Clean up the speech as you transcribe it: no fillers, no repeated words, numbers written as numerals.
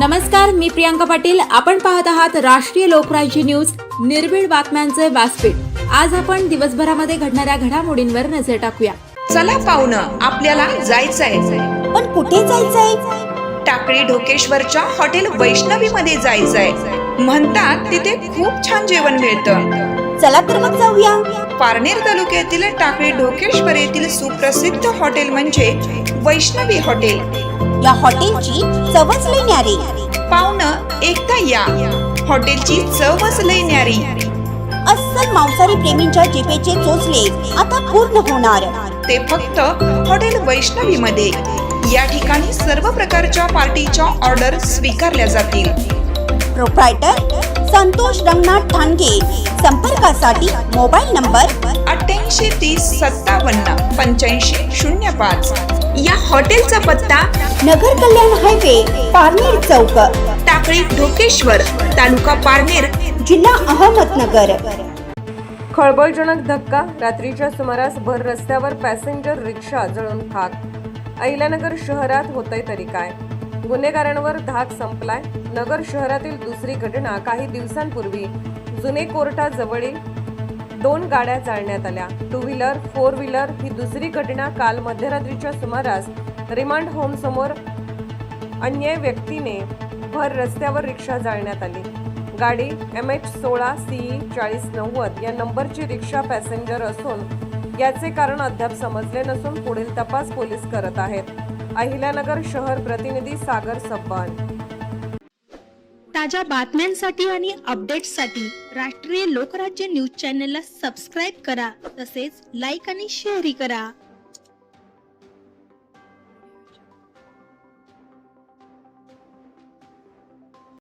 नमस्कार, मी प्रियांका पाटील. आपण पाहत आहात राष्ट्रीय लोकराज्य न्यूज, निर्भीड बातम्यांचे व्यासपीठ. आज आपण दिवसभरामध्ये घडणाऱ्या घडामोडींवर नजर टाकूया. चला पाहुणं, आपल्याला जायचंय. पण कुठे जायचंय? टाकळी ढोकेश्वरच्या हॉटेल वैष्णवी मध्ये जायचंय. म्हणतात तिथे खूप छान जेवण मिळतं. चला तर मग जाऊया. पारनेर तालुक्यातील टाकळी ढोकेश्वर येथील सुप्रसिद्ध हॉटेल म्हणजे वैष्णवी हॉटेल. या हॉटेलची चवच लई न्यारी. पाहुणं, एकदा या. हॉटेलची चवच लई न्यारी. अस्सल मांसाहारी प्रेमींच्या जिभेचे चोचले आता पूर्ण होणार. ते फक्त हॉटेल वैष्णवी मध्ये. या ठिकाणी सर्व प्रकारच्या पार्टीच्या ऑर्डर स्वीकारल्या जातील. प्रोप्रायटर संतोष रंगनाथ ठाणगे. संपर्कासाठी मोबाईल नंबर 8830578505. या हॉटेलचा पत्ता नगर कल्याण हायवे, पारनेर चौक, टाकळी ढोकेश्वर, तालुका पारनेर, जिल्हा अहमदनगर. खळबळजनक धक्का. रात्रीच्या सुमारास भर रस्त्यावर पॅसेंजर रिक्षा जळून खाक. अहिल्यानगर शहरात होतंय तरी काय? गुन्हेगारांवर धाक संपलाय. नगर शहरातील दुसरी घटना. काही दिवसांपूर्वी जुने कोर्टाजवळील 2 गाड्या जाळण्यात आल्या. 2 व्हीलर 4 व्हीलर ही दुसरी घटना. काल मध्यरात्रीच्या सुमारास रिमांड होम समोर अन्य व्यक्तीने भर रस्त्यावर रिक्षा जाळण्यात आली. गाडी MH16 CE 4090 या नंबरची रिक्षा पॅसेंजर असून याचे कारण अद्याप समजले नसून पुढील तपास पोलीस करत आहेत. अहिल्यानगर शहर प्रतिनिधी सागर सब्बान. ताज्या बातम्यांसाठी आणि अपडेट्ससाठी राष्ट्रीय लोकराज्य न्यूज चॅनलला सबस्क्राईब करा. तसेच लाईक आणि शेअरही करा.